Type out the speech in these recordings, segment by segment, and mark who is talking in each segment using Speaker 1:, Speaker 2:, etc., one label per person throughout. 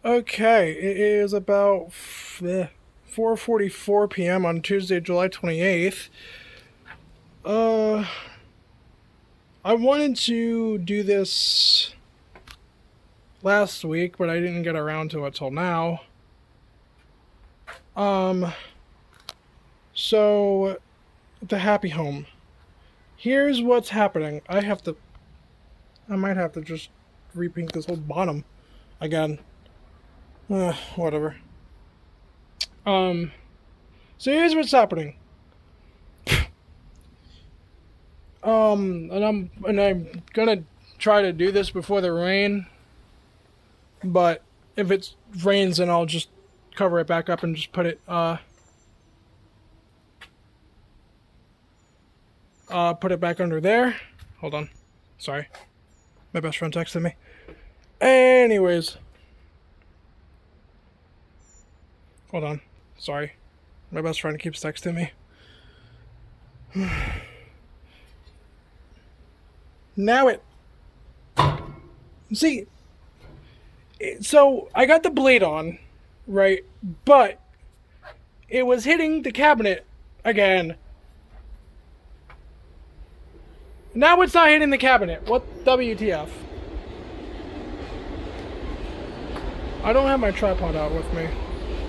Speaker 1: Okay, it is about 4:44 p.m. on Tuesday, July 28th. Uh, I wanted to do this last week, but I didn't get around to it till now. Um, so the happy home. Here's what's happening. I might have to just repaint this whole bottom again. Whatever. Um, so here's what's happening. And I'm gonna try to do this before the rain, but if it rains, then I'll just cover it back up and just put it back under there. Hold on, sorry, my best friend texted me. Anyways, hold on, sorry, my best friend keeps texting me. Now it, see, so I got the blade on, right, but it was hitting the cabinet again. Now it's not hitting the cabinet. What WTF? I don't have my tripod out with me.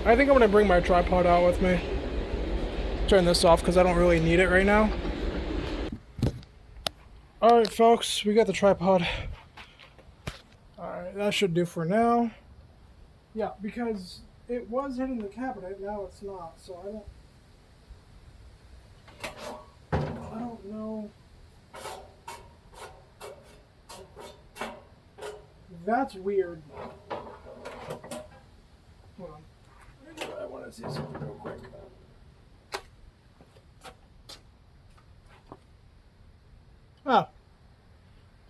Speaker 1: I think I'm gonna bring my tripod out with me. Turn this off because I don't really need it right now. Alright, folks, we got the tripod. Alright, that should do for now. Yeah, because it was hitting the cabinet, now it's not, so I don't know. That's weird. Hold on. I want to see something real quick. Oh,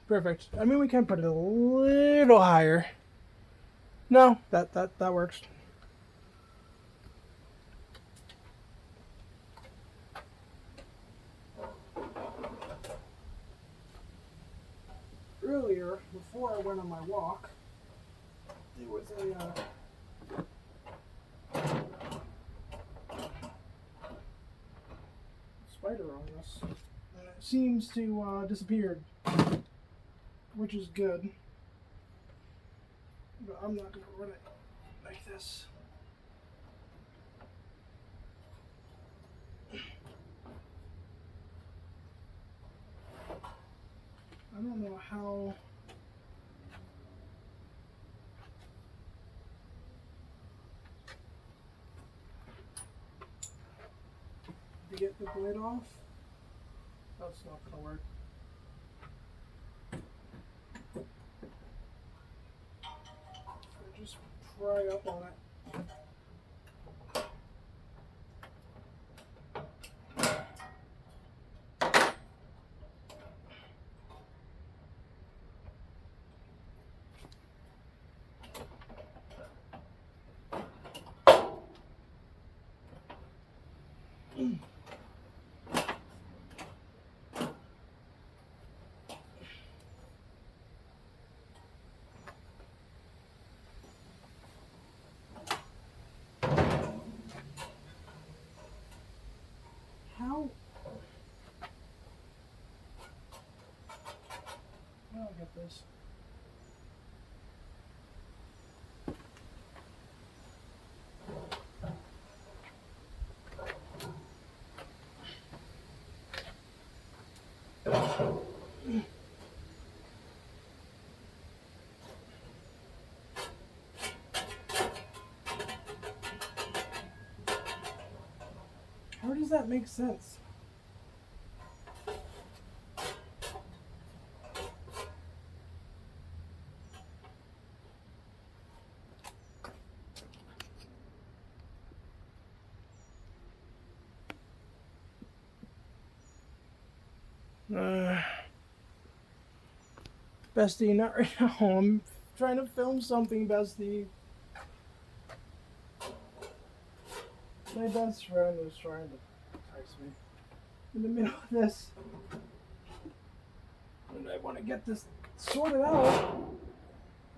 Speaker 1: perfect. I mean, we can put it a little higher. No, that works. Earlier, before I went on my walk, there was a spider on this, and it seems to disappeared, which is good. But I'm not gonna run it like this. I don't know how. To get the blade off. That's not gonna work. So just pry up on it. How? I'll get this. How does that make sense? Uh, Bestie, not right now. I'm trying to film something, Bestie. My best friend is trying to text me in the middle of this. And I want to get this sorted out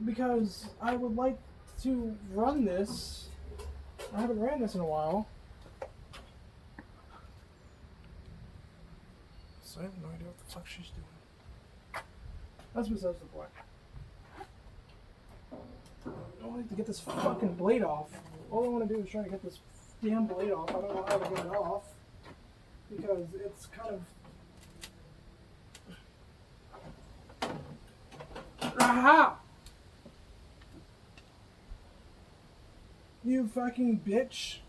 Speaker 1: because I would like to run this. I haven't ran this in a while. So I have no idea what the fuck she's doing. That's besides the point. I want to get this fucking blade off. All I want to do is try to get this damn blade off. I don't know how to get it off. Because it's kind of... Aha! You fucking bitch.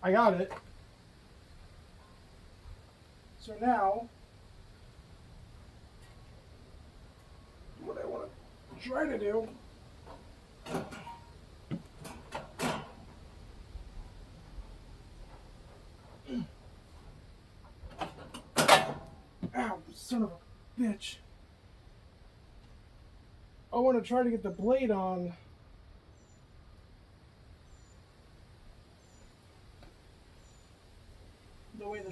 Speaker 1: I got it. So now, what I want to try to do ow, son of a bitch. I want to try to get the blade on the way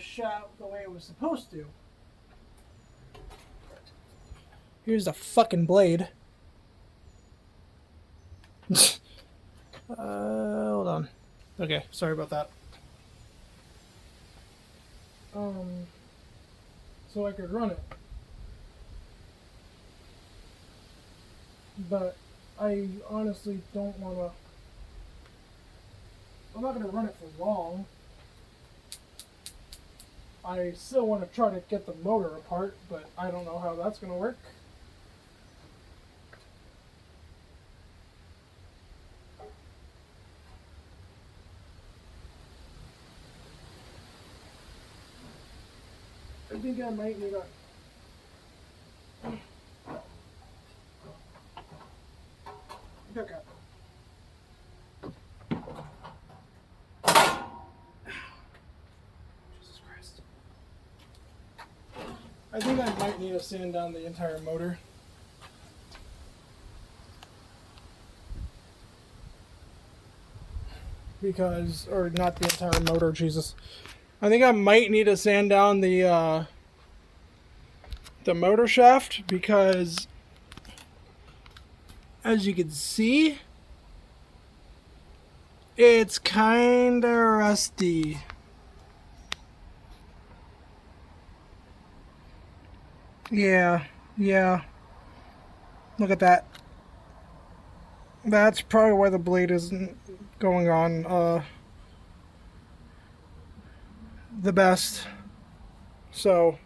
Speaker 1: the way it was supposed to. Here's the fucking blade. Hold on. Okay, sorry about that. So I could run it. But I honestly don't want to... I'm not going to run it for long. I still want to try to get the motor apart, but I don't know how that's going to work. I think I might need a... Okay. Jesus Christ. I think I might need to sand down the entire motor. Because, or not the entire motor, Jesus. I think I might need to sand down the motor shaft because, as you can see, it's kinda rusty. Yeah. Look at that. That's probably why the blade isn't going on the best. So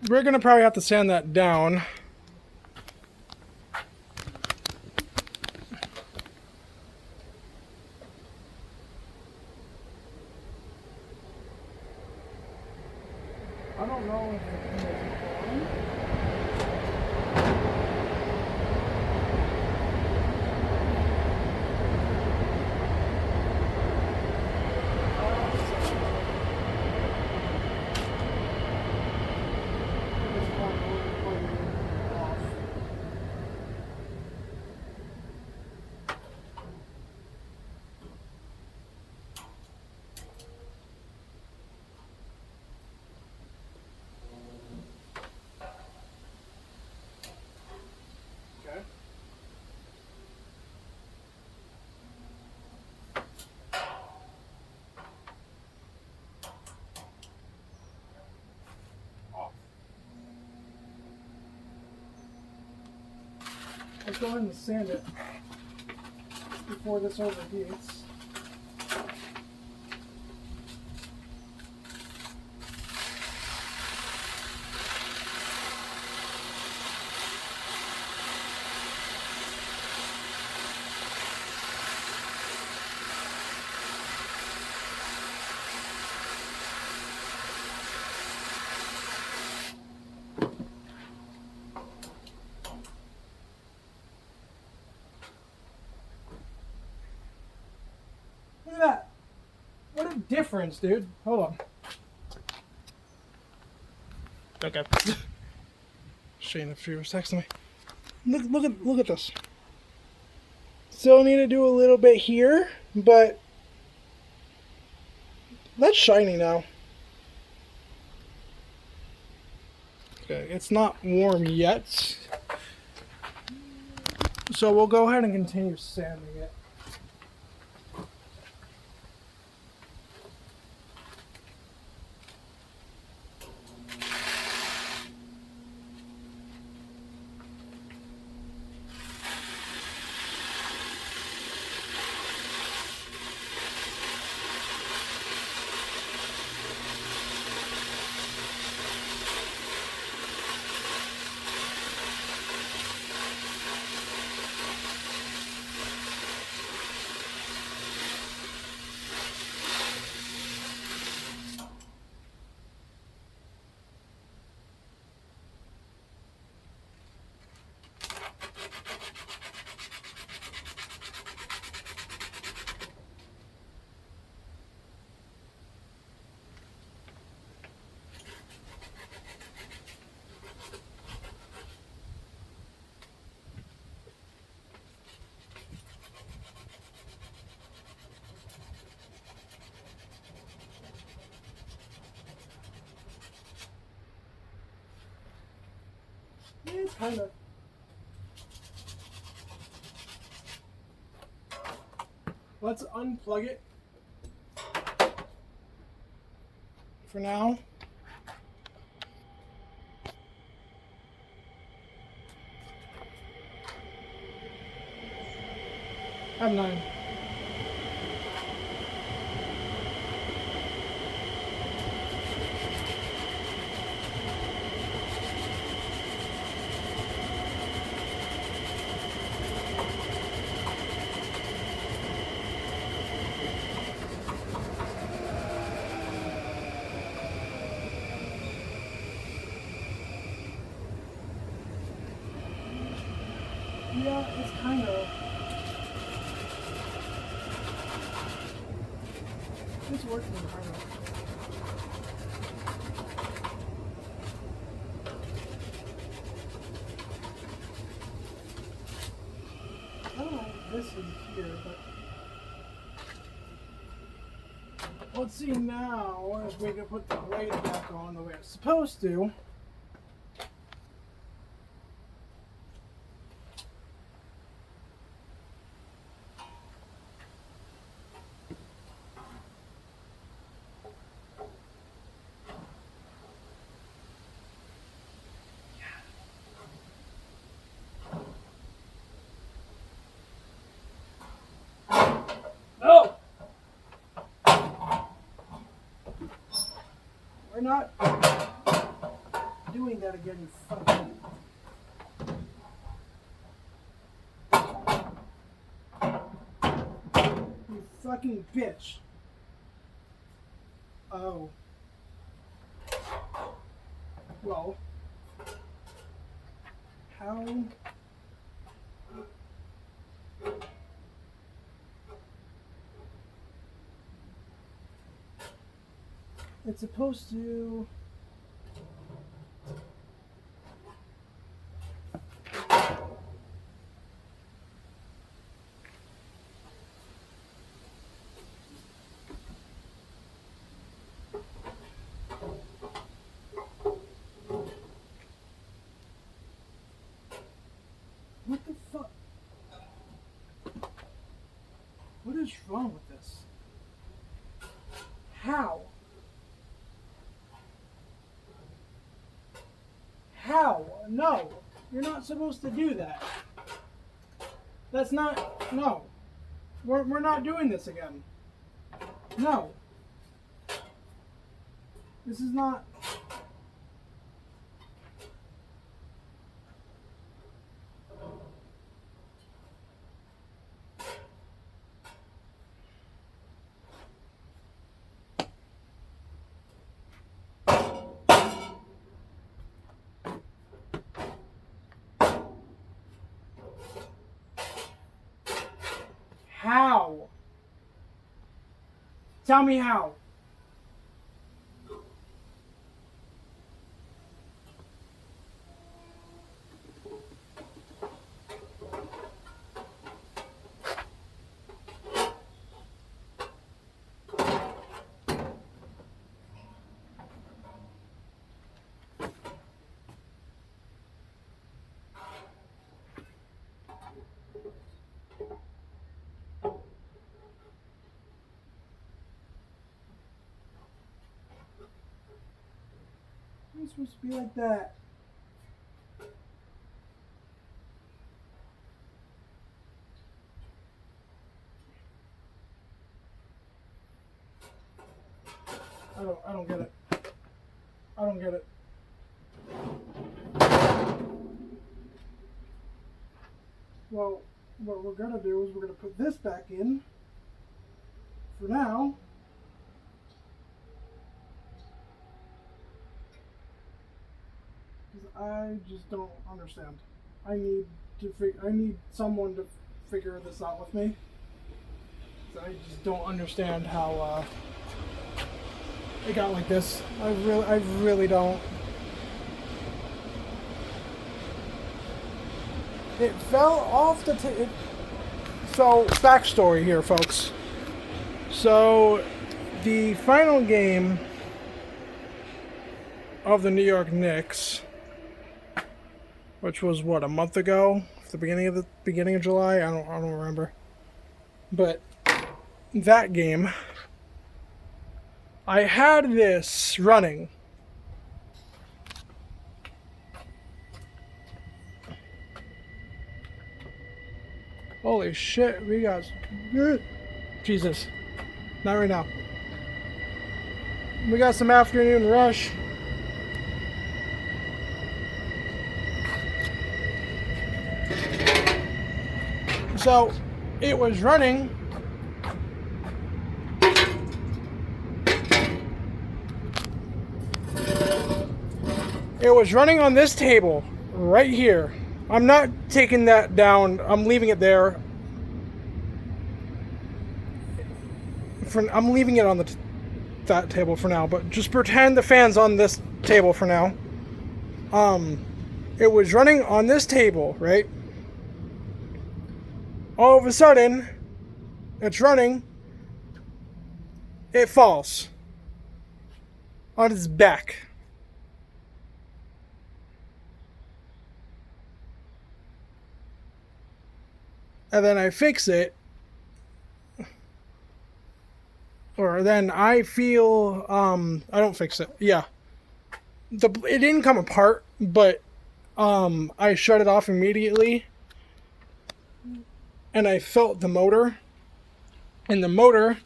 Speaker 1: we're gonna probably have to sand that down. I don't know if the thing is on. Let's go ahead and sand it before this overheats. Look at that. What a difference, dude. Hold on. Okay. Shane, if she was texting me. Look at this. Still need to do a little bit here, but that's shiny now. Okay, it's not warm yet. So we'll go ahead and continue sanding it. It's kind of. Let's unplug it for now. I have 9. Yeah, it's kind of. It's working kind of. I don't know if this is here, but let's see now if we can put the blade back on the way it's supposed to. No! We're not doing that again, you fucking. You fucking bitch. Oh. Well. How? It's supposed to. What the fuck? What is wrong with this? How? How? No. You're not supposed to do that. That's not. No. We're not doing this again. No. This is not. How? Tell me how. It's supposed to be like that. I don't get it. I don't get it. Well, what we're gonna do is we're gonna put this back in for now. Because I just don't understand. I need someone to figure this out with me. I just don't understand how it got like this. I really don't. It fell off the table. So, backstory here, folks. So, the final game of the New York Knicks, which was what, a month ago, the beginning of July. I don't remember. But that game, I had this running. Holy shit, we got... Jesus. Not right now. We got some afternoon rush. So, it was running. It was running on this table, right here. I'm not taking that down. I'm leaving it there. I'm leaving it on that table for now, but just pretend the fan's on this table for now. It was running on this table, right? All of a sudden, it's running. It falls on its back. And then I fix it. Or then I feel, I don't fix it. Yeah. It didn't come apart, but, I shut it off immediately. And I felt the motor. And the motor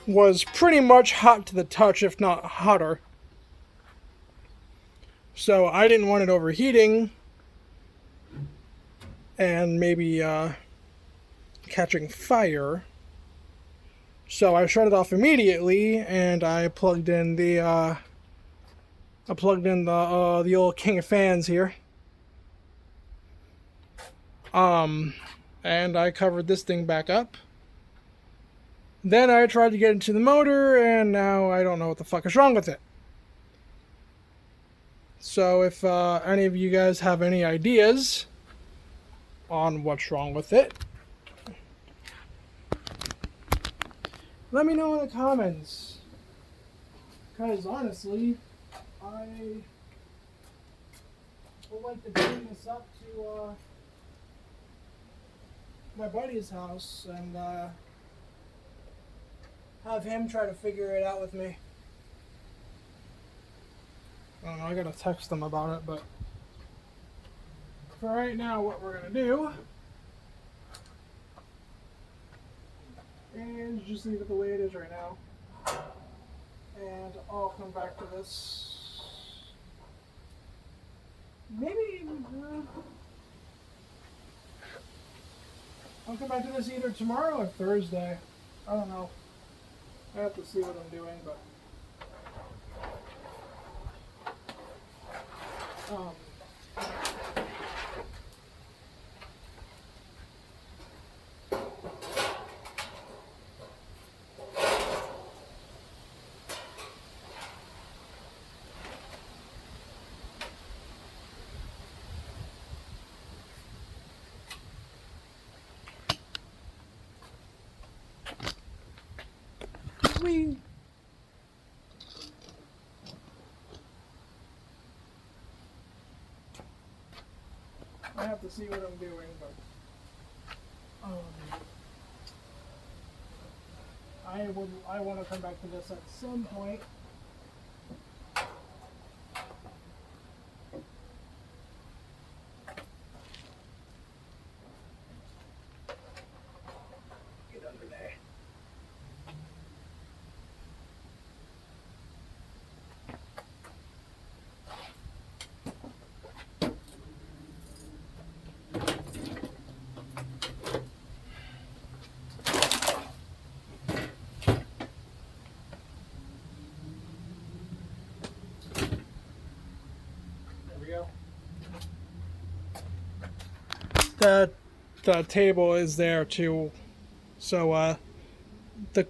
Speaker 1: was pretty much hot to the touch, if not hotter. So I didn't want it overheating. And maybe, catching fire. So I shut it off immediately, and I plugged in the old King of Fans here. And I covered this thing back up. Then I tried to get into the motor, and now I don't know what the fuck is wrong with it. So if any of you guys have any ideas on what's wrong with it, let me know in the comments. Because honestly, I would like to bring this up to my buddy's house and have him try to figure it out with me. I don't know, I gotta text them about it, but for right now, what we're gonna do is just leave it the way it is right now. And I'll come back to this. Maybe I'll come back to this either tomorrow or Thursday. I don't know. I have to see what I'm doing, but I have to see what I'm doing, but I want to come back to this at some point. the table is there too, so the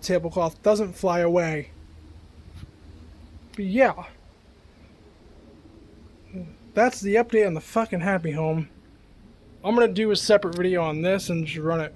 Speaker 1: tablecloth doesn't fly away. But yeah, that's the update on the fucking Happy Home. I'm gonna do a separate video on this and just run it